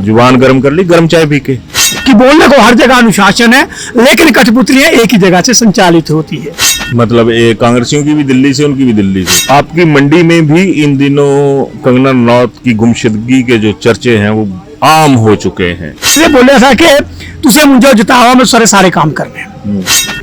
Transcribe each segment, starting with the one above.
जुबान गर्म कर ली गर्म चाय पी के। कि बोलने को हर जगह अनुशासन है, लेकिन कठपुतलियां एक ही जगह से संचालित होती है। मतलब कांग्रेसियों की भी दिल्ली से, उनकी भी दिल्ली से। आपकी मंडी में भी इन दिनों कंगना रनौत की गुमशुदगी के जो चर्चे हैं वो आम हो चुके हैं। इसलिए बोला था कि तुझे मुझे जितावा में सारे काम करने।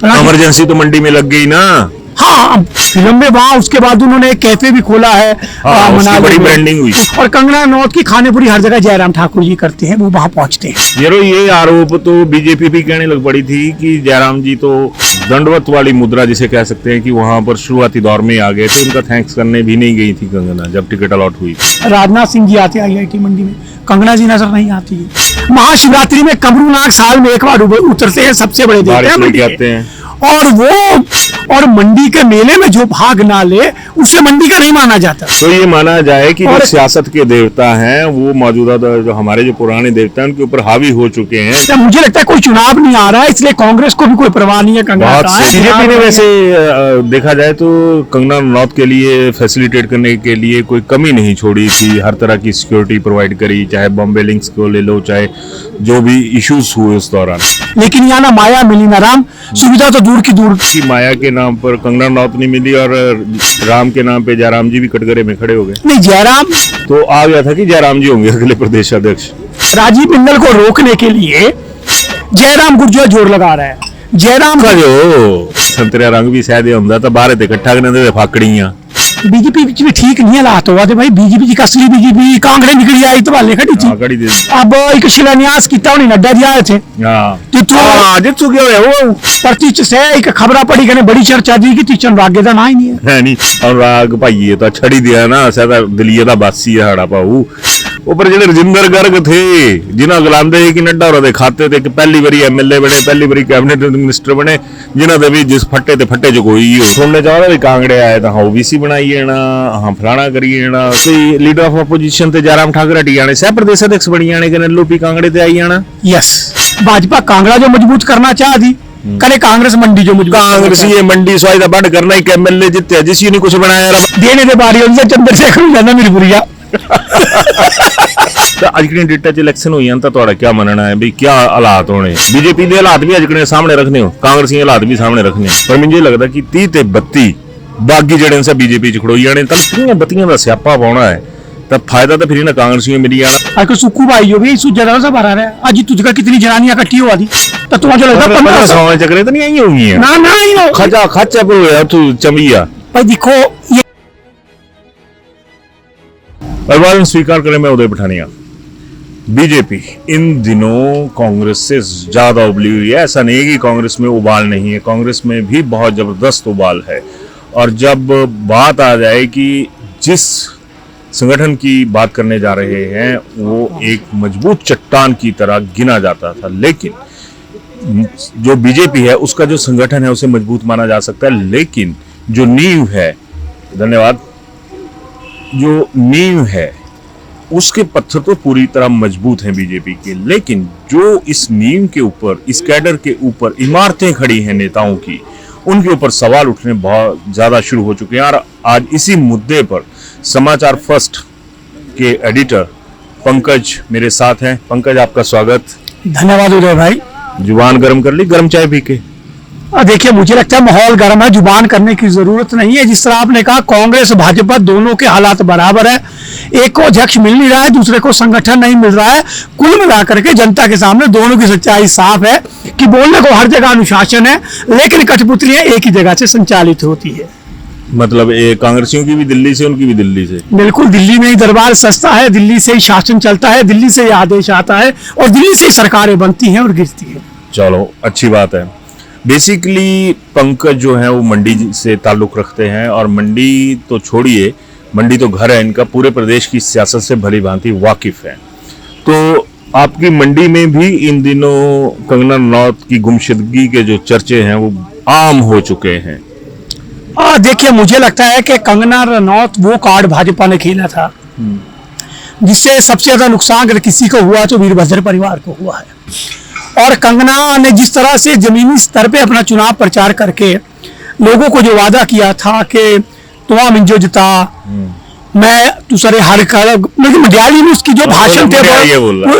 इमरजेंसी तो मंडी में लग गई ना। हाँ, फिल्म में वहाँ उसके बाद उन्होंने एक कैफे भी खोला है। हाँ, उसकी बड़ी ब्रांडिंग हुई। और कंगना रनौत की खानेपुरी हर जगह जयराम ठाकुर जी करते हैं, वो वहाँ पहुँचते हैं। ये आरोप तो बीजेपी भी कहने लग पड़ी थी कि जयराम जी तो दंडवत वाली मुद्रा जिसे कह सकते हैं कि वहाँ पर शुरुआती दौर में आ गए थे, उनका थैंक्स करने भी नहीं गई थी कंगना जब टिकट अलॉट हुई। राजनाथ सिंह जी आते IIT मंडी में, कंगना जी नजर नहीं आती है। महाशिवरात्रि में कमरूनाग साल में एक बार उतरते हैं, सबसे बड़े देवता हैं। और मंडी के मेले में जो भाग ना ले उसे मंडी का नहीं माना जाता। तो ये माना जाए कि जो सियासत के देवता हैं वो मौजूदा जो हमारे जो पुराने देवता हैं उनके ऊपर हावी हो चुके हैं। मुझे लगता है कोई चुनाव नहीं आ रहा है, इसलिए कांग्रेस को भी कोई परवाह नहीं है। बीजेपी ने वैसे देखा जाए तो कंगना रनौत के लिए फैसिलिटेट करने के लिए कोई कमी नहीं छोड़ी थी, हर तरह की सिक्योरिटी प्रोवाइड करी, चाहे बॉम्बे लिंक्स को ले लो, चाहे जो भी इश्यूज हुए उस दौरान। लेकिन यहाँ ना माया मिली ना राम, सुविधा तो दूर की दूर की। माया के नाम पर कंगना रनौत नहीं मिली और राम के नाम पे जयराम जी भी कटघरे में खड़े हो गए। नहीं, जयराम तो आ गया था कि जयराम जी होंगे अगले प्रदेश अध्यक्ष। राजीव बिंदल को रोकने के लिए जयराम गुर्जर जोर लगा रहा है। जयराम का जो संतरा रंग भी शायद होंगे तो बाहर इकट्ठा करने फाकड़ियां। बीजेपी भी ठीक नहीं हालात हुआ भाई। बीजेपी की असली बीजेपी कांग्रेस निकली आई तो वाले खड़ी थी। अब एक शिलान्यास किया उन्हें नड्डा जी आए थे। परची से एक खबर पड़ी कहने बड़ी चर्चा दी कि तीचन रागे का ना ही नहीं है। नहीं अनुराग भाई तो छड़ी दिया ना, शायद दिल्ली का बासी है साड़ा पाऊ। ऊपर जो रजिंदर गर्ग थे जिन्हें गलांदे कि नड्डा और खाते थे कि पहली बारी MLA बने, पहली बारी कैबिनेट मिनिस्टर बने, जिन्होंने भी जिस फट्टे ते फट्टे जो कोई हो सुनने चाह रहा कांगड़े आए तो हाँ OBC बनाइए ना, हाँ फलाना करिए ना। लीडर ऑफ अपोजिशन ते जयराम ठाकुर हटी जाने, सह प्रदेश अध्यक्ष बनी जाने के LOP कांगड़े ते आई जाना। यस, भाजपा कांगड़ा जो मजबूत करना चाह दी करे, कांग्रेस मंडी जो मजबूत कांग्रेस ये मंडी स्वाइदा बंद करना ही MLA जितने जिस ने कुछ बनाया देने के बारी चंद्रशेखर जाना मेरी बुरिया। अजकने डेटा च इलेक्शन हुई तो ਤੁਹਾਡਾ क्या मनना है भी क्या हालात होने? बीजेपी के हालात भी अजकने सामने रखने हो, कांग्रेस के हालात भी सामने रखने, पर मुझे लगता कि 30 ते 32 बागी जड़े से बीजेपी च खड़ोई जाने तब 30 32 का स्यापा पाना है तब फायदा तो फिर ना कांग्रेस में मिली जाना। आज सुक्कू भाई जो भी जगह से भरा रहा है, आज तुझका कितनी जनानियां इकट्ठी हुआ थी तो तुम्हें जो लगता 1500 चक्रे तो नहीं आई होंगी ना खचा खचा पे तू चमिया भाई। देखो ये अभिवादन स्वीकार करें, मैं उदय पठानिया। बीजेपी इन दिनों कांग्रेस से ज्यादा उबली हुई है। ऐसा नहीं है कि कांग्रेस में उबाल नहीं है, कांग्रेस में भी बहुत जबरदस्त उबाल है। और जब बात आ जाए कि जिस संगठन की बात करने जा रहे हैं वो एक मजबूत चट्टान की तरह गिना जाता था, लेकिन जो बीजेपी है उसका जो संगठन है उसे मजबूत माना जा सकता है, लेकिन जो नींव है, धन्यवाद, जो नींव है उसके पत्थर तो पूरी तरह मजबूत हैं बीजेपी के, लेकिन जो इस नींव के ऊपर, इस कैडर के ऊपर इमारतें खड़ी हैं नेताओं की, उनके ऊपर सवाल उठने बहुत ज्यादा शुरू हो चुके हैं। और आज इसी मुद्दे पर समाचार फर्स्ट के एडिटर पंकज मेरे साथ हैं। पंकज, आपका स्वागत। धन्यवाद उदय भाई। जुबान गर्म कर ली गर्म चाय पी के। देखिए, मुझे लगता है माहौल गर्म है, जुबान करने की जरूरत नहीं है। जिस तरह आपने कहा, कांग्रेस भाजपा दोनों के हालात बराबर है। एक को अध्यक्ष मिल नहीं रहा है, दूसरे को संगठन नहीं मिल रहा है। कुल मिलाकर के जनता के सामने दोनों की सच्चाई साफ है कि बोलने को हर जगह अनुशासन है, लेकिन कठपुतलियां एक ही जगह से संचालित होती है। मतलब कांग्रेसियों की भी दिल्ली से, उनकी भी दिल्ली से। बिल्कुल, दिल्ली में ही दरबार सस्ता है, दिल्ली से ही शासन चलता है, दिल्ली से ही आदेश आता है और दिल्ली से ही सरकारें बनती हैं और गिरती है। चलो, अच्छी बात है। बेसिकली पंकज जो है वो मंडी से ताल्लुक रखते हैं और मंडी तो छोड़िए, मंडी तो घर है इनका, पूरे प्रदेश की सियासत से भली भांति वाकिफ है। तो आपकी मंडी में भी इन दिनों कंगना रनौत की गुमशुदगी के जो चर्चे हैं वो आम हो चुके हैं। देखिए, मुझे लगता है कि कंगना रनौत वो कार्ड भाजपा ने खेला था जिससे सबसे ज्यादा नुकसान अगर किसी को हुआ तो वीरभद्र परिवार को हुआ है। और कंगना ने जिस तरह से जमीनी स्तर पे अपना चुनाव प्रचार करके लोगों को जो वादा किया था कि तुम मिंजो जिता मैं दूसरे हर लेकिन मडियाली में उसकी जो भाषण थे ये बोल रहा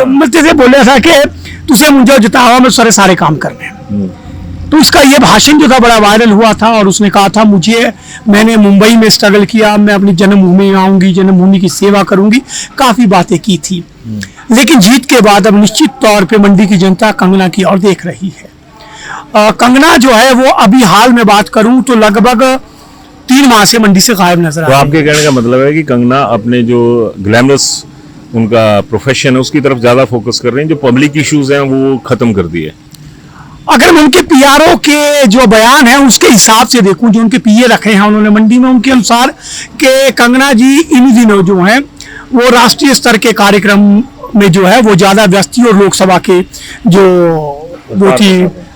वो बोला था कि तुझे मुझे जितावा मैं सारे काम करने। तो इसका ये भाषण जो था बड़ा वायरल हुआ था और उसने कहा था मैंने मुंबई में स्ट्रगल किया, मैं अपनी जन्मभूमि आऊंगी, जन्मभूमि की सेवा करूंगी, काफी बातें की थी। लेकिन जीत के बाद अब निश्चित तौर पे मंडी की जनता कंगना की ओर देख रही है। कंगना जो है वो अभी हाल में बात करूं तो लगभग 3 माह से मंडी से गायब नजर आ तो रही है। आपके कहने का मतलब है कि कंगना अपने जो ग्लैमरस उनका प्रोफेशन है उसकी तरफ ज्यादा फोकस कर रहे हैं, जो पब्लिक इश्यूज हैं वो खत्म कर दिए। अगर मैं उनके पीआरओ के जो बयान है उसके हिसाब से देखूं, जो उनके पीए रखे हैं उन्होंने मंडी में, उनके अनुसार कि कंगना जी इन दिनों जो हैं वो राष्ट्रीय स्तर के कार्यक्रम में जो है वो ज्यादा व्यस्त थी और लोकसभा के जो वो थी,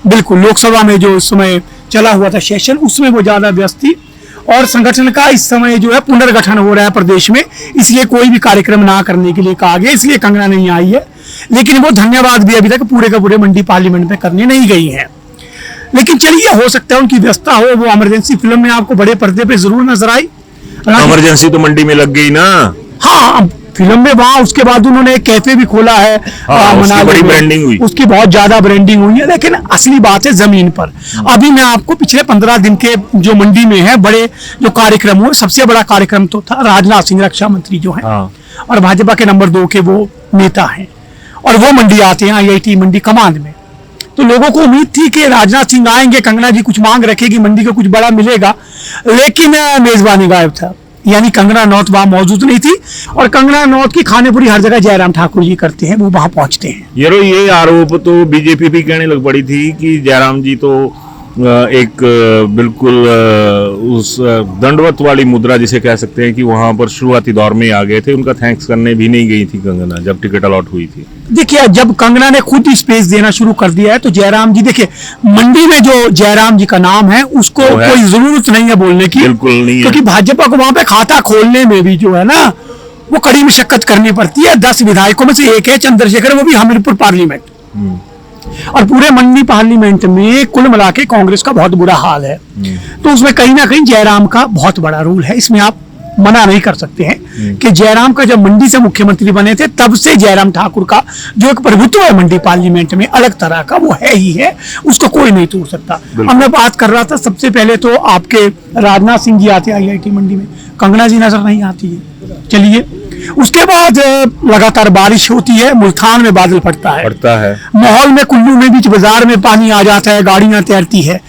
बिल्कुल लोकसभा में जो इस समय चला हुआ था सेशन, उसमें वो ज्यादा व्यस्त थी। और संगठन का इस समय जो है पुनर्गठन हो रहा है प्रदेश में, इसलिए कोई भी कार्यक्रम ना करने के लिए कहा गया, इसलिए कंगना नहीं आई है। लेकिन वो धन्यवाद भी अभी तक पूरे का पूरे मंडी पार्लियामेंट में करने नहीं गई है। लेकिन चलिए, हो सकता है उनकी व्यस्तता हो, वो इमरजेंसी फिल्म में आपको बड़े पर्दे पे जरूर नजर आई। इमरजेंसी तो मंडी में लग गई ना। हाँ, फिल्म में वहां उसके बाद उन्होंने एक कैफे भी खोला है, उसकी बड़ी ब्रांडिंग हुई, उसकी बहुत ज्यादा ब्रांडिंग हुई है। लेकिन असली बात है जमीन पर। अभी मैं आपको पिछले 15 दिन के जो मंडी में है बड़े जो कार्यक्रम हुए, सबसे बड़ा कार्यक्रम तो था राजनाथ सिंह रक्षा मंत्री जो है और भाजपा के नंबर 2 के वो नेता हैं, और वो मंडी आते हैं IIT मंडी कमांड में। तो लोगों को उम्मीद थी कि राजनाथ सिंह आएंगे, कंगना जी कुछ मांग रखेगी, मंडी को कुछ बड़ा मिलेगा, लेकिन मेजबानी गायब था, यानी कंगना रनौत वहां मौजूद नहीं थी। और कंगना रनौत की खानेपुरी हर जगह जयराम ठाकुर जी करते हैं, वो वहां पहुंचते हैं। ये आरोप तो बीजेपी भी कहने लग पड़ी थी कि जयराम जी तो एक बिल्कुल उस दंडवत वाली मुद्रा जिसे कह सकते हैं कि वहां पर शुरुआती दौर में आ गए थे, उनका थैंक्स करने भी नहीं गई थी कंगना जब टिकट अलॉट हुई थी। देखिए, जब कंगना ने खुद स्पेस देना शुरू कर दिया है तो जयराम जी, देखिए मंडी में जो जयराम जी का नाम है उसको कोई जरूरत नहीं है बोलने की, बिल्कुल नहीं है, क्योंकि भाजपा को वहां पे खाता खोलने में भी जो है ना वो कड़ी मशक्कत करनी पड़ती है। 10 विधायकों में से एक है चंद्रशेखर, वो भी हमीरपुर पार्लियामेंट, और पूरे मंडी पार्लियामेंट में कुल मिला के कांग्रेस का बहुत बुरा हाल है। तो उसमें कहीं ना कहीं जयराम का बहुत बड़ा रोल है, इसमें आप मना नहीं कर सकते हैं कि जयराम का जब मंडी से मुख्यमंत्री बने थे तब से जयराम ठाकुर का जो एक प्रभुत्व है मंडी पार्लियामेंट में अलग तरह का, वो है ही है, उसको कोई नहीं तोड़ सकता। अब मैं बात कर रहा था, सबसे पहले तो आपके राजनाथ सिंह जी आते हैं IIT मंडी में, कंगना जी नजर नहीं आती है। चलिए, उसके बाद लगातार बारिश होती है, मुल्तान में बादल पड़ता है, माहौल में कुल्लू में बीच बाजार में पानी आ जाता है, गाड़ियां तैरती है,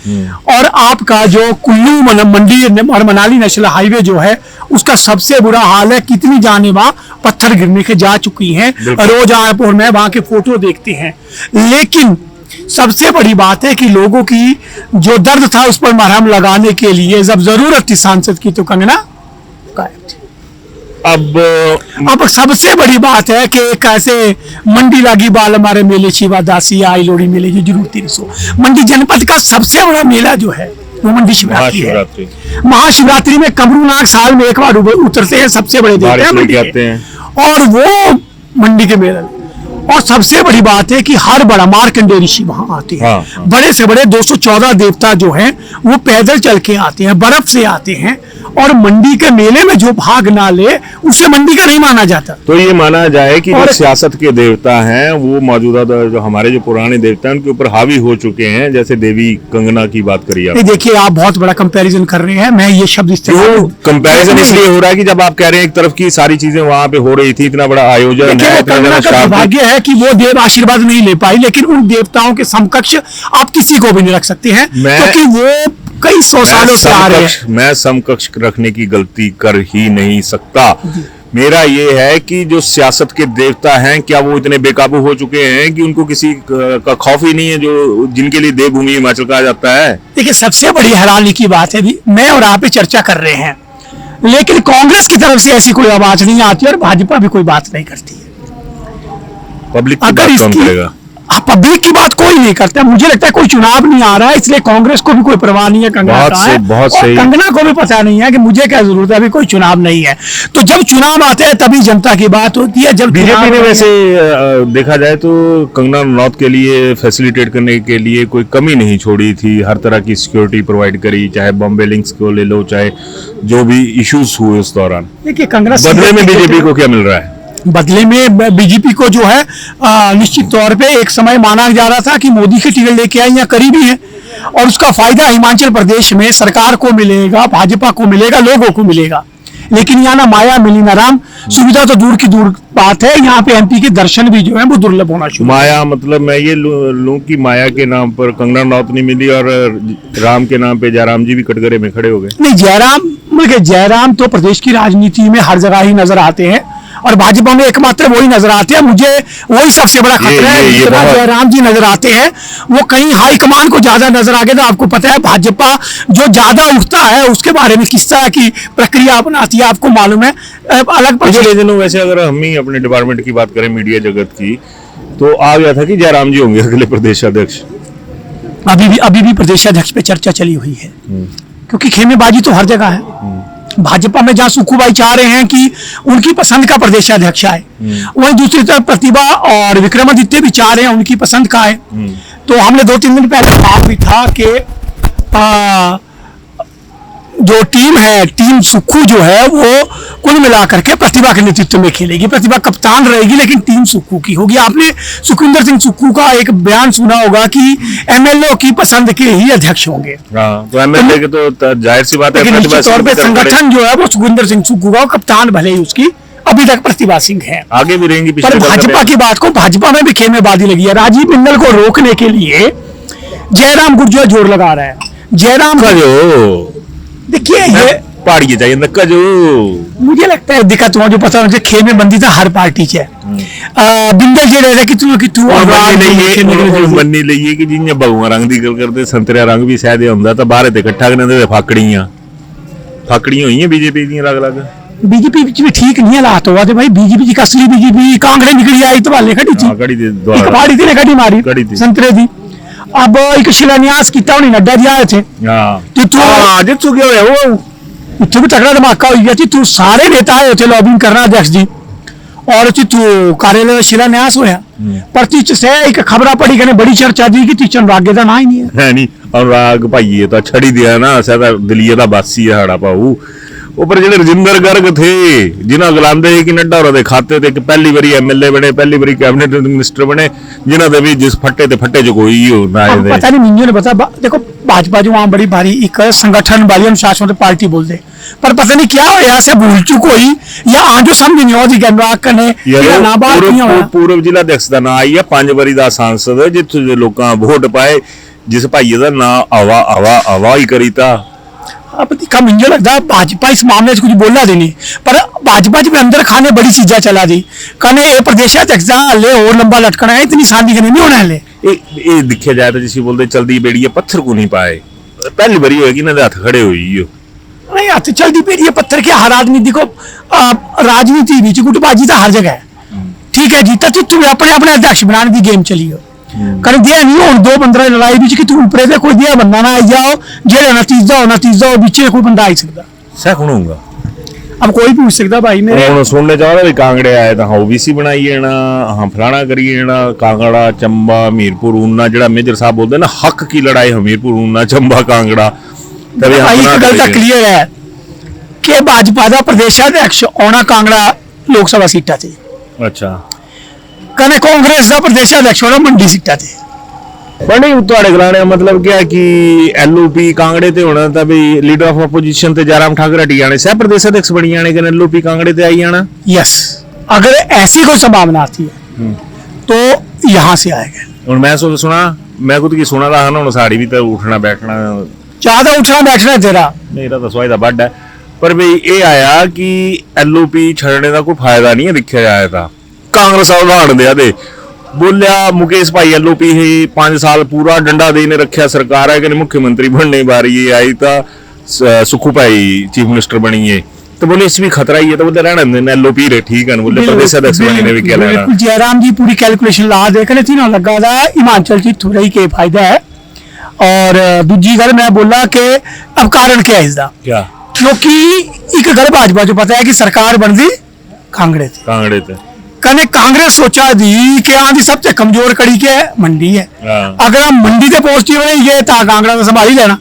और आपका जो कुल्लू मंडी और मनाली नेशनल हाईवे जो है उसका सबसे बुरा हाल है। कितनी जाने वहां पत्थर गिरने के जा चुकी हैं, रोज आप और मैं वहां के फोटो देखते हैं। लेकिन सबसे बड़ी बात है कि लोगों की जो दर्द था उस पर मरहम लगाने के लिए जब जरूरत थी सांसद की तो कंगना गायब थी। अब सबसे बड़ी बात है कि कैसे मंडी लागी बाल हमारे मेले शिवा दासी आई लोड़ी मेले जो जरूर 300 मंडी जनपद का सबसे बड़ा मेला जो है वो मंडी शिवरात्रि है। महाशिवरात्रि में कमरूनाग साल में एक बार उतरते हैं, सबसे बड़े देवता हैं मंडी के, और वो मंडी के मेले। और सबसे बड़ी बात है कि हर बड़ा मार्कंडेय ऋषि वहां आते हैं, बड़े से बड़े 214 देवता जो हैं वो पैदल चल के आते हैं, बर्फ से आते हैं, और मंडी के मेले में जो भाग ना ले उसे मंडी का नहीं माना जाता। तो ये माना जाए कि जो सियासत के देवता हैं वो मौजूदा जो हमारे जो पुराने देवता हैं उनके ऊपर हावी हो चुके हैं, जैसे देवी कंगना की बात करिए आप। देखिए, आप बहुत बड़ा कंपैरिजन कर रहे हैं, मैं ये शब्द इस्तेमाल कंपैरिजन इसलिए हो रहा है कि जब आप कह रहे हैं एक तरफ की सारी चीजें वहां पे हो रही थी, इतना बड़ा आयोजन है, कंगना का सौभाग्य है कि वो देव आशीर्वाद नहीं ले पाई, लेकिन उन देवताओं के समकक्ष आप किसी को भी नहीं रख सकते हैं, क्योंकि वो कई 100 सालों से आ रहे हैं। मैं समकक्ष रखने की गलती कर ही नहीं सकता। मेरा ये है कि जो सियासत के देवता हैं क्या वो इतने बेकाबू हो चुके हैं कि उनको किसी का खौफ ही नहीं है, जो जिनके लिए देवभूमि हिमाचल कहा जाता है। देखिए, सबसे बड़ी हैरानी की बात है, भी मैं और आप चर्चा कर रहे हैं, लेकिन कांग्रेस की तरफ से ऐसी कोई आवाज नहीं आती और भाजपा भी कोई बात नहीं करती है। पब्लिक अगर पब्लिक की बात कोई नहीं करता। मुझे लगता है कोई चुनाव नहीं आ रहा है, इसलिए कांग्रेस को भी कोई परवाह नहीं है कंगना बहुत कहाँ से- है, बहुत और सही। कंगना को भी पता नहीं है कि मुझे क्या जरूरत है, अभी कोई चुनाव नहीं है। तो जब चुनाव आते हैं तभी जनता की बात होती है। जब बीजेपी चुनाव ने नहीं वैसे देखा जाए तो कंगना रनौत के लिए फैसिलिटेट करने के लिए कोई कमी नहीं छोड़ी थी, हर तरह की सिक्योरिटी प्रोवाइड करी, चाहे बॉम्बे लिंक्स को ले लो, चाहे जो भी इश्यूज हुए उस दौरान। देखिए कंगना बदले में बीजेपी को क्या मिल रहा है? बदले में बीजेपी को जो है निश्चित तौर पे एक समय माना जा रहा था कि मोदी के टिकट लेके आई या करीबी है, और उसका फायदा हिमाचल प्रदेश में सरकार को मिलेगा, भाजपा को मिलेगा, लोगों को मिलेगा। लेकिन यहाँ ना माया मिली ना राम, सुविधा तो दूर की दूर बात है, यहाँ पे एमपी के दर्शन भी जो है वो दुर्लभ होना शुरू। माया मतलब मैं ये लूं कि माया के नाम पर कंगना रनौत नहीं मिली और राम के नाम पे जयराम जी भी कटघरे में खड़े हो गए। नहीं, जयराम तो प्रदेश की राजनीति में हर जगह ही नजर आते हैं, और भाजपा में एकमात्र वही नजर आते हैं। मुझे वही सबसे बड़ा खतरा है। ये जितना बहुत- जयराम जी नजर आते हैं वो कहीं हाईकमान को ज्यादा नजर आ गए। तो आपको पता है भाजपा जो ज्यादा उठता है उसके बारे में किस तरह की प्रक्रिया अपनाती है आपको मालूम है। अलग पिछले दिनों वैसे अगर हम ही अपने डिपार्टमेंट की बात करें, मीडिया जगत की, तो आ गया था कि जयराम जी होंगे अगले प्रदेश अध्यक्ष। अभी भी प्रदेशाध्यक्ष पे चर्चा चली हुई है, क्योंकि खेमेबाजी तो हर जगह है। भाजपा में जहां सुखूबाई चाह रहे हैं कि उनकी पसंद का प्रदेशाध्यक्ष आए, वहीं दूसरी तरफ प्रतिभा और विक्रमादित्य भी चाह रहे हैं उनकी पसंद का आए। तो हमने 2-3 दिन पहले कहा भी था कि जो टीम है, टीम सुक्खू जो है वो कुल मिलाकर के प्रतिभा के नेतृत्व में खेलेगी। प्रतिभा कप्तान रहेगी, लेकिन टीम सुक्खू की होगी। आपने सुखविंदर सिंह सुक्खू का एक बयान सुना होगा कि एमएलए की पसंद के ही अध्यक्ष होंगे। हाँ, तो एमएलए के तो जाहिर सी बात है लेकिन प्रतिभा निश्चित तौर सिंह पे की तरफ खड़े। संगठन जो है वो सुखविंदर सिंह सुक्खू का, कप्तान भले ही उसकी अभी तक प्रतिभा सिंह है, आगे भी रहेंगी। पर पिछले बार भाजपा की बात को, भाजपा में भी खेमेबाजी लगी है। राजीव बिंदल को रोकने के लिए जयराम गुर्जर जोर लगा रहा है। जयराम कजो देखिए ये पाड़िए चाहिए ना कजो। मुझे लगता है दिक्कत हुआ जो पता मुझे खेमे बंदी था हर पार्टी च बिंदल जी रह कि तू और अनुराग बनने जी लईए खेमे के और लिए। बनने लईए कि जियां बहुआ रंग ਦੀ ਗੱਲ ਕਰਦੇ ਸੰਤਰਿਆ ਰੰਗ ਵੀ ਸ਼ਾਇਦ ਇਹ ਹੁੰਦਾ ਤਾਂ ਬਾਹਰ ਤੇ ਇਕੱਠਾ ਕਰਦੇ ਤੇ ਫਾਕੜੀਆਂ ਹੋਈਆਂ ਬੀਜੇਪੀ ਦੀਆਂ ਅਲੱਗ-ਅਲੱਗ। बीजेपी भी ठीक नहीं हालात हुआ थे भाई। बीजेपी की असली बीजेपी कांग्रेस निकली आई तो वाले खड़ी थी, हाँ, कड़ी दे एक पार्टी थी ने कड़ी मारी कड़ी थी। संतरे दी। अब एक शिलान्यास किया उन्हें नड्डा जी आए थे ਹਾਂ ਤੇ ਤੂੰ ਜਿੱਥੋਂ ਗਿਆ ਹੋਇਆ ਉਹ ਉੱਥੇ भी तगड़ा धमाका हो गया थी। तू सारे नेता आए थे लॉबिंग करना अध्यक्ष जी, और तू कार्यालय का शिलान्यास होया, पर ती से एक खबरा पड़ी कहने बड़ी चर्चा दी कि ती चंद्रागे का ना ही नहीं है। ਹੈ ਨਹੀਂ अनुराग भाईए ਤਾਂ ਛੜੀ ਦਿਆ ਨਾ ਸਾਡਾ ਦਲੀਏ ਦਾ ਬਾਸੀ ਹੈ ਸਾਡਾ ਭਾਊ। ਉੱਪਰ ਜਿਹੜੇ ਰਜਿੰਦਰ ਗਰਗ ਥੇ ਜਿਨ੍ਹਾਂ ਗਲਾਂਦੇ ਸੀ ਕਿ ਨੱਡਾ ਹੋਰਾਂ ਦੇ ਖਾਤੇ ਤੇ ਇੱਕ ਪਹਿਲੀ ਵਾਰੀ ਐਮਐਲਏ ਬਣੇ, ਪਹਿਲੀ ਵਾਰੀ ਕੈਬਨਿਟ ਮਿਨਿਸਟਰ ਬਣੇ, ਜਿਨ੍ਹਾਂ ਦੇ ਵੀ ਜਿਸ ਫੱਟੇ ਤੇ ਫੱਟੇ ਚ ਕੋਈ ਹੋ ਨਾ अब ਇਹਦੇ। पता नहीं मिंजो ने बता देखो भाजपा जो वहां बड़ी भारी एक संगठन वाली अनुशासन पार्टी बोलते, पर पता नहीं क्या होया से भूल चुक होई या आज जो समझ नहीं आती कि अनुराग कने ਯਾਰ ना बात नहीं होया। ਪੂਰਬ ਜ਼ਿਲ੍ਹਾ ਅਧਿਕਸ਼ ਦਾ ਨਾਂ ਆਈ ਆ 5 ਵਾਰੀ ਦਾ ਸੰਸਦ, ਜਿੱਥੇ ਦੇ ਲੋਕਾਂ ਵੋਟ ਪਾਏ, ਜਿਸ ਭਾਈਏ ਦਾ ਨਾਂ ਆਵਾ ਹੀ ਕਰੀਤਾ। अब दिखा मुझे लगता है भाजपा इस मामले से कुछ बोला देनी, पर भाजपा जब अंदर खाने बड़ी चीजा चला दी कने ये प्रदेशाध्यक्ष हले और लंबा लटकना है, इतनी शादी करनी नहीं होना हले। ਇਹ ਦੇਖਿਆ ਜਾਏ ਤਾਂ ਜਿਵੇਂ ਬੋਲਦੇ ਚਲਦੀ ਬੇੜੀ ਪੱਥਰ ਕੋ ਨਹੀਂ ਪਾਏ, ਪਹਿਲੀ ਵਾਰੀ ਹੋਏਗੀ ਇਹਨਾਂ ਦੇ ਹੱਥ ਖੜੇ ਹੋਈ ਓ। नहीं हाथ चलती पेड़ी है पत्थर के हर आदमी देखो राजनीति बीच गुटबाजी तो हर जगह है। ठीक है जीता तू अपने अपने अध्यक्ष बनाने की गेम चली हो कर दिया नहीं हो 2 बंदा लड़ाई बीच कि तू ऊपरे से कोई दिया बंदा ना आई जाओ जेड़ा नतीजा हो बीचे कोई बंदा आई सकता। ਸਹਿ ਕੌਣ ਹੋਊਗਾ? अब कोई पूछ सकता भाई मेरे ਹੁਣ ਸੁਣਨੇ ਚਾਹ ਰਿਹਾ ਵੀ ਕਾਂਗੜੇ ਆਏ ਤਾਂ ਹਾਂ ਓਬੀਸੀ ਬਣਾਈ ਜਾਣਾ, ਹਾਂ ਫਲਾਣਾ ਕਰੀਏ ਜਾਣਾ। ਕਾਂਗੜਾ, ਚੰਬਾ, ਹਮੀਰਪੁਰ, ਊਨਾ ਜਿਹੜਾ ਮੇਜਰ ਸਾਹਿਬ ਬੋਲਦੇ ਨਾ ਹੱਕ ਕੀ ਲੜਾਈ ਹਮੀਰਪੁਰ, ਊਨਾ, ਚੰਬਾ, ਕਾਂਗੜਾ ਤਵੇ भाई एक गल तो क्लियर है कि भाजपा का प्रदेशाध्यक्ष आना कांगड़ा लोकसभा सीटा से, ਅੱਛਾ कने कांग्रेस का प्रदेशाध्यक्ष होना मंडी सीटा से। ਬਣੇ ਤੁਹਾਡੇ ਗਲਾਣੇ ਮਤਲਬ ਕੀ ਹੈ ਕਿ ਐਲਓਪੀ ਕਾਂਗੜੇ ਤੇ ਹੋਣਾ ਤਾਂ ਵੀ ਲੀਡਰ ਆਫ ਆਪੋਜੀਸ਼ਨ ਤੇ ਜयराम ठाकुर ਹਟੀ ਜਾਣੇ, ਸਹਿ ਪ੍ਰਦੇਸ਼ ਅਧਿਕਸ਼ ਬਣੀ ਜਾਣੇ ਕਿ ਐਲਓਪੀ ਕਾਂਗੜੇ ਤੇ ਆਈ ਜਾਣਾ। यस, अगर ऐसी कोई संभावना आती है तो यहाँ से आएगा। ਹੁਣ ਮੈਂ ਸੁਣਾ ਮੈਂ ਕੁਝ ਕੀ ਸੁਣਾ ਰਹਾ ਨਾ, ਹੁਣ ਸਾੜੀ ਵੀ ਤਾਂ ਉੱਠਣਾ ਬੈਠਣਾ ज्यादा उठना बैठना तेरा ਮੇਰਾ ਤਾਂ ਸਵਾਈ ਦਾ ਵੱਡ ਹੈ, ਪਰ ਵੀ ਇਹ ਆਇਆ ਕਿ ਐਲਓਪੀ ਛੱਡਣੇ ਦਾ ਕੋਈ ਫਾਇਦਾ ਨਹੀਂ ਹੈ ਦੇਖਿਆ ਜਾਏ ਤਾਂ। ਕਾਂਗਰਸ ਉਦਾਹਰਣ ਦਿਆ ਦੇ ਬੋਲਿਆ ਮੁਕੇਸ਼ ਭਾਈ ਐਲਓਪੀ ਹੀ 5 ਸਾਲ ਪੂਰਾ ਡੰਡਾ ਦੇ ਨੇ ਰੱਖਿਆ ਸਰਕਾਰ ਹੈ ਕਿ ਮੁੱਖ ਮੰਤਰੀ ਬਣਨੇ ਵਾਰੀ ਇਹ ਆਈ ਤਾਂ ਸੁਖੂ ਭਾਈ ਚੀਫ ਮਿਨਿਸਟਰ ਬਣੀਏ तो बोले इसमें खतरा ही है, तो बोले रहना देना एलओपी रे ठीक है, बोले प्रदेश अध्यक्ष ने भी क्या लेना। बिल्कुल जयराम जी पूरी कैलकुलेशन ला दे के तीनों लगा था हिमाचल च थोड़ा ही के फायदा है। और दूजी गल मैं बोला कि अब कारण क्या है इसका, क्या क्योंकि एक गल भाजपा जो पता है कि सरकार बनती कांगड़े थे, कांगड़े थे कने कांग्रेस सोचा दी कि आंधी सबसे कमजोर कड़ी के मंडी है, अगर हम मंडी से पॉजिटिव है तो कांगड़ा तो संभाल ही लेना।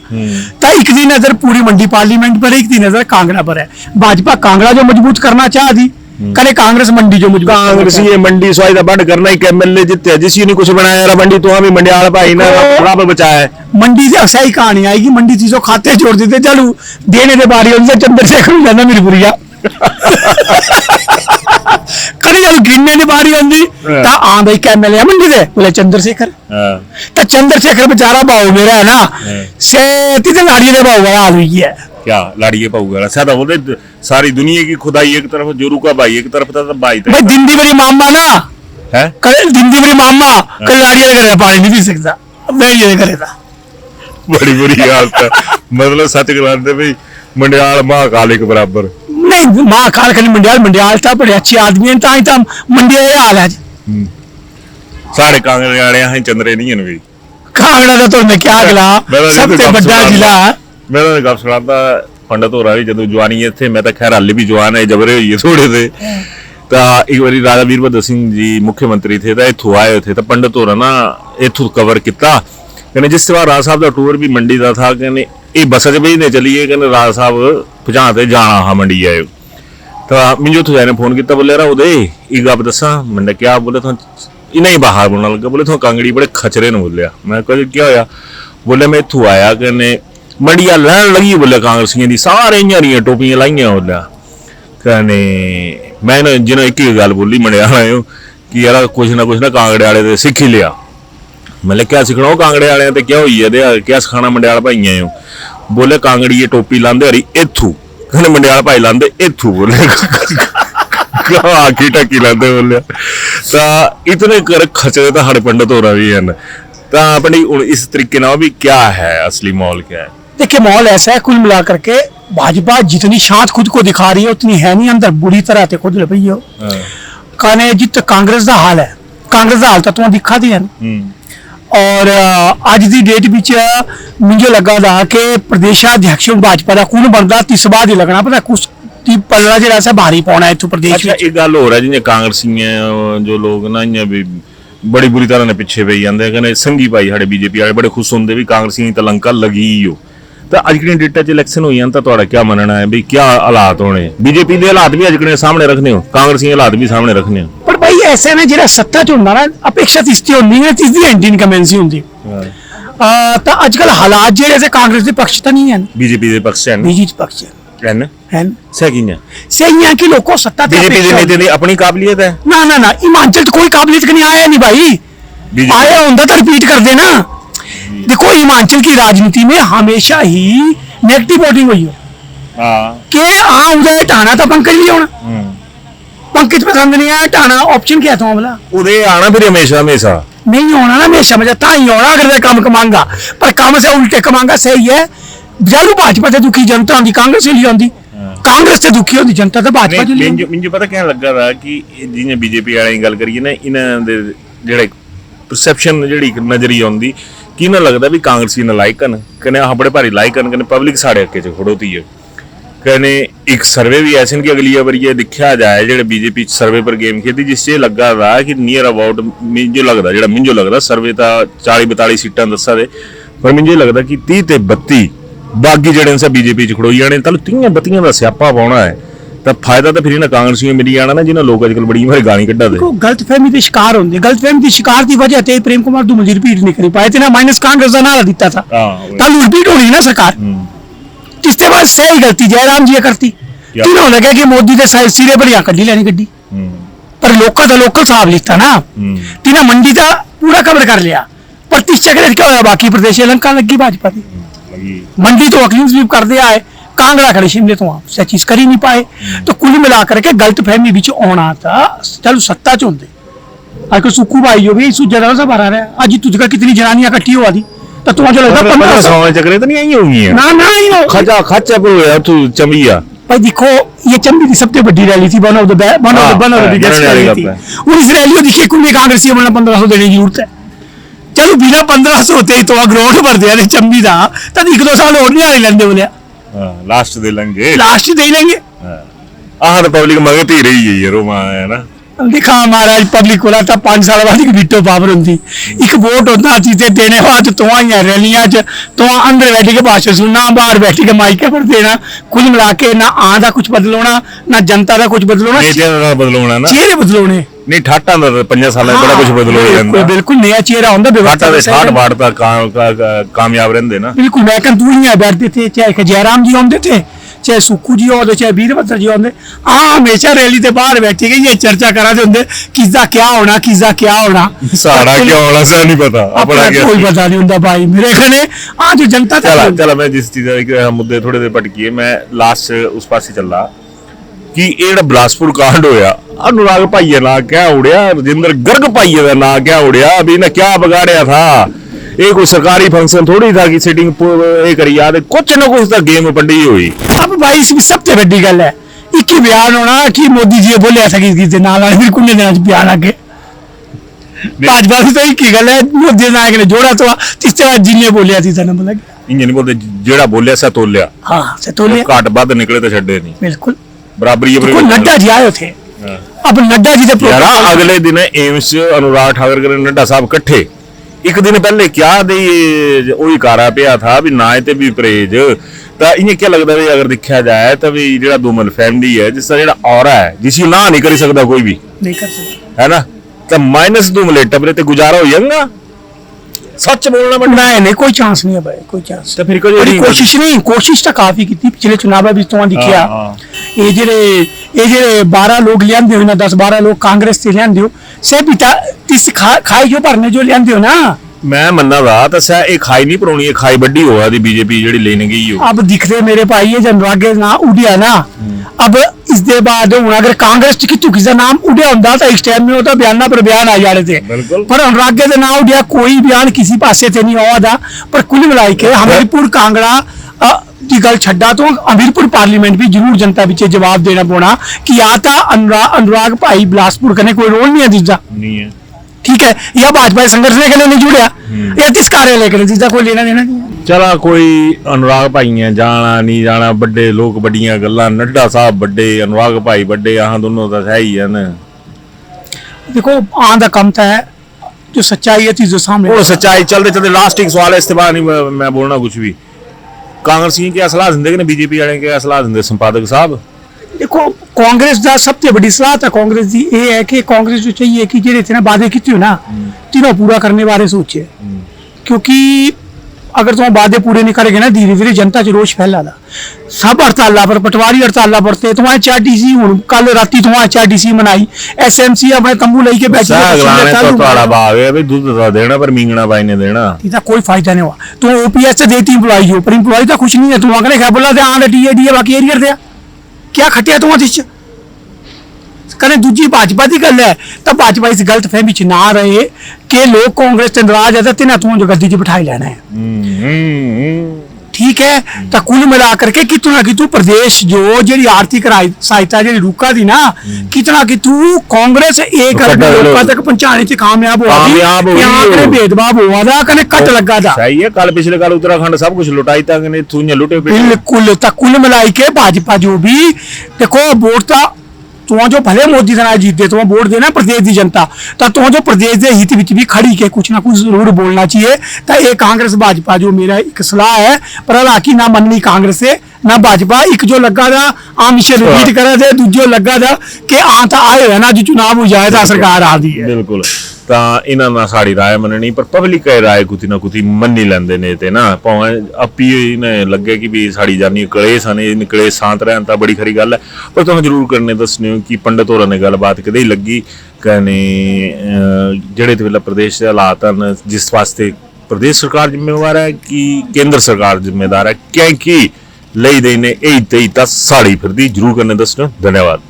तो एक दी नजर पूरी मंडी पार्लियामेंट पर है, एक दी नजर कांगड़ा पर है। भाजपा कांगड़ा जो मजबूत करना चाह दी, कने कांग्रेस मंडी जो मजबूत कांग्रेस ये मंडी स्वाइदा बंद करना ही एमएलए जितने जिसी ने कुछ बनाया रहा मंडी तो हमें मंडियाल भाई ना रब बचाया है। मंडी से अक्सर ही कहानी आएगी, मंडी चीजों खाते जोड़ देते चलू देने के बारी उनसे चंद्रशेखर जाना मेरी बुरिया कभी जब गिनने की बारी आंदी तो हाँ भाई क्या मिले मंडी से, बोले चंद्रशेखर। तो चंद्रशेखर बेचारा भाव मेरा है ना से तीन लाड़ियों के भाव हाल हुई है, क्या लाड़िए पाऊगा सादा बोलते सारी दुनिया की खुदाई एक तरफ जोरू का भाई एक तरफ था भाई भाई दिंदी मेरी मामा ना है कल दिंदी मेरी मामा कल लाड़ियों करे पानी नहीं पी सकता, मैं ये करेगा बड़ी बुरी हालत है। मतलब सच कराते भाई मंडियाल महाकाल के बराबर नहीं, महाकाल खाली मंडियाल था बड़े अच्छे आदमी हैं, ताई तो मंडिया हाल है साढ़े कांगड़े वाले हैं चंद्रे नहीं है कांगड़ा का तो मैं क्या गिला सबसे बड़ा जिला है। मैं गप सुनाता पंडित हो रहा है जो जवानी थे, मैं तो खैर हाले भी जवान है जबरे हुई थोड़े थे। तो एक बार राजा वीरभद्र सिंह जी मुख्यमंत्री थे तो इथों आए थे तो पंडित हो रहा ना इथों कवर किया कहने जिस बार राजा साहब का टूर भी मंडी का था कहने ये बस च भेजने चलिए कहने राजा साहब पहुंचाते जाना हा मंडी आए। तो मिंजो उथों जाने फोन किया बोले रा उदे एक गप दसा मैंने क्या बोले तो इन्हें बाहर बोलने लगा, बोले तो कांगड़ी बड़े खचरे ने बोलिया। मैं कहा क्या होया, बोले मैं इथों आया कहने मंडिया लैन लगी बोले कांग्रेसियों की सारे इं टोपियां लाइया बोलिया कहने मैं जिन्हें एक ही गल बोली मंडिया कि यार कुछ ना कांगड़े वाले तो सीख ही लिया। मतलब क्या सीखना वो कांगड़े वाले तो क्या हुई है क्या सिखाना मंडियाल भाई हो, बोले कांगड़ी ये टोपी लांदे हरी इथू कहने मंडियाल भाई लांदे इथू बोले आखी टकी लांदे बोले। तो इतने कर खचरे तो साढ़े पंडित हो रहा भी है तो अपनी इस तरीके ना भी क्या है असली माहौल क्या है। देखिए माहौल ऐसा है कुल मिलाकर के भाजपा जितनी शांत खुद को दिखा रही है उतनी है नहीं, अंदर बुरी तरह से खुद लपी हो कहने जित कांग्रेस का हाल है, कांग्रेस का हाल तो तुम्हें दिखा दी है। और अज की डेट विच मुझे लगा था कि प्रदेशाध्यक्ष भाजपा का कौन बनता तीस बाद ही लगना पता कुछ पलड़ा जरा भारी पाना है इतों प्रदेश। अच्छा एक गल हो रहा है जिन्हें कांग्रेसी जो लोग ना इं भी बड़ी बुरी तरह ने पिछे पे जाते कहने संघी भाई साढ़े बीजेपी वाले बड़े खुश होंगे भी कांग्रेसी तो लंका लगी ही हो। तो अजकल डेटा च इलैक्शन हुई तो क्या मनना है भी क्या हालात होने, बीजेपी के हालात भी अजकल सामने रखने हो कांग्रेसी हालात भी सामने रखने हो। पर भाई ऐसा ना जो सत्ता च होंदा ना अपेक्षा इसकी होनी है इसकी एंटी इनकमेंसी होंदी तो अजकल हालात जो कांग्रेस के पक्ष तो नहीं है, बीजेपी के पक्ष है बीजेपी पक्ष है सही है कि लोगों सत्ता बीजेपी अपनी काबिलियत है ना हिमाचल कोई काबिलियत नहीं आया नहीं भाई, आया होंदा तो रिपीट कर देना। देखो हिमाचल की राजनीति में हमेशा ही नेगेटिव वोटिंग हुई है कि हाँ उधर हटाना तो पंकज भी होना, पंकज पसंद नहीं आया हटाना ऑप्शन क्या था बोला उधर आना फिर हमेशा नहीं होना ना हमेशा मजा ता ही होना अगर काम कमांगा पर काम से उल्टे कमांगा सही है। जरूर भाजपा से दुखी जनता आती कांग्रेस से आती, कांग्रेस से दुखी होती जनता तो भाजपा मुझे पता क्या लगा था कि जिन्हें बीजेपी वाले गल करिए ना इन्होंने जेडे परसैप्शन जी नजरी आती कि इन्हें लगता भी कांग्रेसी नलायक कहने हाँ बड़े भारी लाइक कहने पब्लिक साढ़े हक्के च खड़ोती है कहने एक सर्वे भी ऐसे कि अगली बार ये दिखा जाए जो बीजेपी सर्वे पर गेम खेली जिससे लगा था कि नियर अबाउट मिंजो लगता जो मिंजो लगता सर्वे तो 40-42 सीटां दसा दे पर मिंजो लगता कि 30 ते 32 बाकी जड़े से बीजेपी च खड़ोई जाने तल 30-32 का स्यापा पाना है तो फायदा तो फिर इन्हें कांग्रेसियों मिली जाना ना जिन्हें लोग अजकल बड़ी बारी गाली कढ़ा दे गलतफहमी के शिकार होंगे, गलतफहमी के शिकार की वजह से प्रेम कुमार दुमल जी रिपीट नहीं कर पाए थे ना माइनस कांग्रेस का नारा दिता था तब रिपीट होनी ना सरकार इसके बाद सही गलती जयराम जी करती तीनों लगे कि मोदी के सिरे पर यहाँ कड्डी लेनी गड्डी पर लोकल तो लोकल साहब लिखता ना तीनों मंडी का पूरा कवर कर लिया पर 30 चक्कर क्या होया बाकी प्रदेश लंका लगी भाजपा की मंडी तो क्लीन स्वीप कर दिया है कांगड़ा खड़े शिमले तो आप चीज कर ही नहीं पाए। तो कुल मिलाकर के गलतफहमी बिच आना था चलो सत्ता च होंगे अज सुक्कू भाई हो भी जरा सा भरा रहा अज तुझका कितनी जनानियां इकट्ठी हुआ दी तो तुम्हें जो लगता 1500 चक्रे तो नहीं आई होंगी ना खचा खचा पे होया तू चमिया भाई देखो ये चंबी की सबसे बड़ी रैली थी, one of the biggest rally थी। और इस रैली को देखिए कुल कांग्रेसी बनना 1500 देने की जरूरत है। चलो बिना 1500 होते ही तो ग्राउंड भर दिया ने चंबी का, तब 1-2 साल और नहीं आने लेंगे बोलिया लास्ट दे लेंगे, लास्ट ही दे लेंगे। आह तो पब्लिक मगत ही रही है ये रोमा है ना। देखा महाराज पब्लिक को 5 साल बाद एक वीटो पावर होंगी, एक वोट होता चीजें देने बाद तो रैलियां च तो अंदर बैठ के भाषण सुनना, बाहर बैठ के माइक पर देना, कुल मिला के ना आधा कुछ बदलोना ना जनता का कुछ बदलोना, बदलोना ना चेहरे बदलोने नहीं ठाटा ਦਾ 5 ਸਾਲਾਂ ਬੜਾ ਕੁਝ ਬਦਲ ਹੋ ਜਾਂਦਾ, बिल्कुल नया चेहरा ਹੁੰਦਾ ठाटा ਦੇ 60 ਬਾੜ ਤੱਕ ਕਾਮਯਾਬ ਰਹਿੰਦੇ ਨਾ। बिल्कुल मैं कहूं दूरियां बैठते थे, चाहे जयराम जी आते थे, चाहे सुक्खू जी आते, चाहे वीरभद्र जी आते, हमेशा रैली के बाहर बैठे गए ये चर्चा करा होंगे किसका क्या होना, किसका क्या होना, सारा क्या होना सा नहीं पता, अपना कोई पता नहीं होता भाई मेरे कहने। जो जनता चला मैं जिस चीज मुद्दे थोड़े देर भटकीए, मैं लास्ट उस पास चल रहा कि ਇਹ ਜਿਹੜਾ ਬਿਲਾਸਪੁਰ ਕਾਂਡ ਹੋਇਆ, अनुराग ਭਾਈਏ ਨਾ ਕਿਆ ਉੜਿਆ, ਰਜਿੰਦਰ गर्ग ਭਾਈਏ ਦਾ ਨਾ ਕਿਆ ਉੜਿਆ, अभी ने क्या बिगाड़िया था, ये कोई सरकारी फंक्शन थोड़ी था कि सिटिंग ये करी याद, कुछ ना कुछ तो गेम पंडी हुई। अब भाई इसमें सबसे बड़ी गल है एक ही बयान होना कि मोदी जी बोलिया था कि बिल्कुल नहीं देना बयान आगे, भाजपा की तो एक ही गल है, मोदी नायक ने जोड़ा तो तीसरे बार जिन्हें बोलिया थी था मतलब इंज नहीं बोलते, जेड़ा बोलिया सा तोलिया, हाँ से तोलिया, घट बद निकले तो छड़े नहीं, बिल्कुल बराबरी है। नड्डा जी आए थे, अब नड्डा जी से अगले दिन एम्स अनुराग ठाकर नड्डा साहब इकट्ठे एक दिन पहले क्या दे वही कारा पिया था भी ना ते भी परहेज, तो इन्हें क्या लगता है अगर देखा जाए तो भी जेड़ा दुमल फैमिली है जिसका जेड़ा औरा है जिसी ना नहीं कर सकता कोई भी नहीं कर सकता है ना, तो माइनस दुमले टबरे ते गुजारा हो जाएगा, सच बोलना पड़ना है। नहीं कोई चांस नहीं है भाई, कोई चांस तो फिर कोशिश नहीं, कोशिश तो काफी की पिछले चुनाव भी तो दिखा ये जेरे 12 लोग लियांदे हो ना, 10-12 लोग कांग्रेस से लियांदे हो से पिता तिस खाई जो भरने जो लियांदे हो ना, मैं मन्ना रहा तो सा एक खाई नहीं परोनी है, खाई बड्डी होगा दी बीजेपी जेडी लेने गई हो। अब दिख रहे मेरे भाई ये जनरागे ना उड़िया ना, अब इस दे बाद अगर कांग्रेस की चुकी सा नाम उड़िया होता तो इस टाइम में होता बयाना पर बयान आ जाने थे, पर अनुरागे का नाम उड़िया कोई बयान किसी पासे से नहीं हुआ था। पर कुल मिलाई के हमीरपुर कांगड़ा की गल छड्डा तो हमीरपुर पार्लीमेंट भी जरूर जनता पीछे जवाब देना पौना कि या तो अनुराग भाई बिलासपुर करने कोई रोल नहीं है तीजा नहीं है, ठीक है, या भाजपा संघर्ष के लिए नहीं जुड़िया या किस कार्यालय के तीजा कोई लेना देना नहीं। चला कोई अनुराग भाई है जाना नहीं जाना, बड़े लोग बड़िया गल्ला, नड्डा साहब बड़े अनुराग भाई बड़े, यहाँ दोनों तो है ही है ना। देखो आं दा कम था है जो सच्चाई है चीजों सामने, वो सच्चाई चलते चलते लास्ट एक सवाल है, इस बाद नहीं मैं बोलना कुछ भी। कांग्रेस की क्या सलाह देंगे ने बीजेपी वाले क्या सलाह देंगे संपादक साहब? देखो कांग्रेस का सबसे बड़ी सलाह था कांग्रेस की ये है कि कांग्रेस जो चाहिए कि जेरे थे ना वादे किए ना तीनों पूरा करने बारे सोचे, क्योंकि अगर तुम वादे पूरे नहीं करेंगे ना धीरे धीरे जनता च रोष फैला था। सब हड़ताल पर पटवारी हड़ताल पर तुम्हारे HRTC हूं कल राती तुम्हारे HRTC मनाई, SMC अपने तंबू लेके बैठे दूध देना पर मींगना भाई ने देना कोई फायदा नहीं हुआ। तुम OPS से देती एम्प्लॉई हो पर एम्प्लॉई तो कुछ नहीं है, तुम अगले क्या बोला TA बाकी एरियर दिया क्या खटिया तुम कने दूजी भाजपा की गल है तो भाजपा इस गलत फहमी च ना रहे कि लोग कांग्रेस से नाराज है तो तुम जो गद्दी च बिठाई लेना है, ठीक है। तो कुल मिला करके कितना कि तू प्रदेश जो जी आर्थिक सहायता जी रुका थी ना कितना कि तू कांग्रेस एक लोगों तक पहुंचाने से कामयाब हुआ, भेदभाव हुआ था कने कट लगा था। सही है, कल पिछले कल उत्तराखंड सब कुछ लुटाई था कने तू लुटे बिल्कुल। तो कुल मिलाई के भाजपा जो भी देखो वोट था तुम जो भले मोदी का जीतते तुम वोट देना प्रदेश की जनता, तो तुम जो प्रदेश के हित विच भी खड़ी के कुछ ना कुछ जरूर बोलना चाहिए। तो ये कांग्रेस भाजपा जो मेरा एक सलाह है, पर हालांकि ना मननी कांग्रेस से ना भाजपा, एक जो लगा था आम मिशन रिपीट करा थे, दूजो लगा था कि आता आए है ना जो चुनाव हो जाए तो सरकार आ दी है। बिल्कुल, तो इन्होंने साड़ी राय मननी पर पब्लिक की राय कुछ ना कुछ मनी लेंदे ने ते ना भावें अपी इन्हें लगे कि भी साड़ी जानी कलेश ने कलेश शांत रहन तो बड़ी खरी गल है। पर तुम जरूर करने दसने हो कि पंडित होरां ने गलबात कदे ही लगी कहने जेड़े ते वेला प्रदेश के हालात हैं जिस वास्ते प्रदेश सरकार जिम्मेवार है कि केंद्र सरकार जिम्मेदार है क्योंकि लई देने यही तई साड़ी फिरदी जरूर करने दसने। धन्यवाद।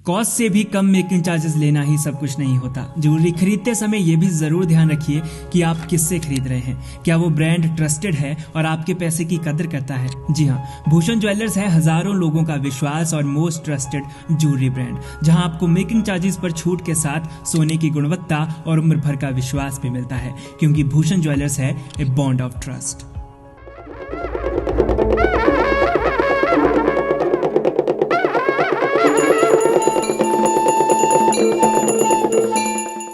कॉस्ट से भी कम मेकिंग चार्जेस लेना ही सब कुछ नहीं होता। ज्वेलरी खरीदते समय ये भी जरूर ध्यान रखिए कि आप किससे खरीद रहे हैं, क्या वो ब्रांड ट्रस्टेड है और आपके पैसे की कदर करता है। जी हाँ, भूषण ज्वेलर्स है हजारों लोगों का विश्वास और मोस्ट ट्रस्टेड ज्वेलरी ब्रांड, जहां आपको मेकिंग चार्जेस पर छूट के साथ सोने की गुणवत्ता और उम्र भर का विश्वास भी मिलता है, क्योंकि भूषण ज्वेलर्स है ए बॉन्ड ऑफ ट्रस्ट।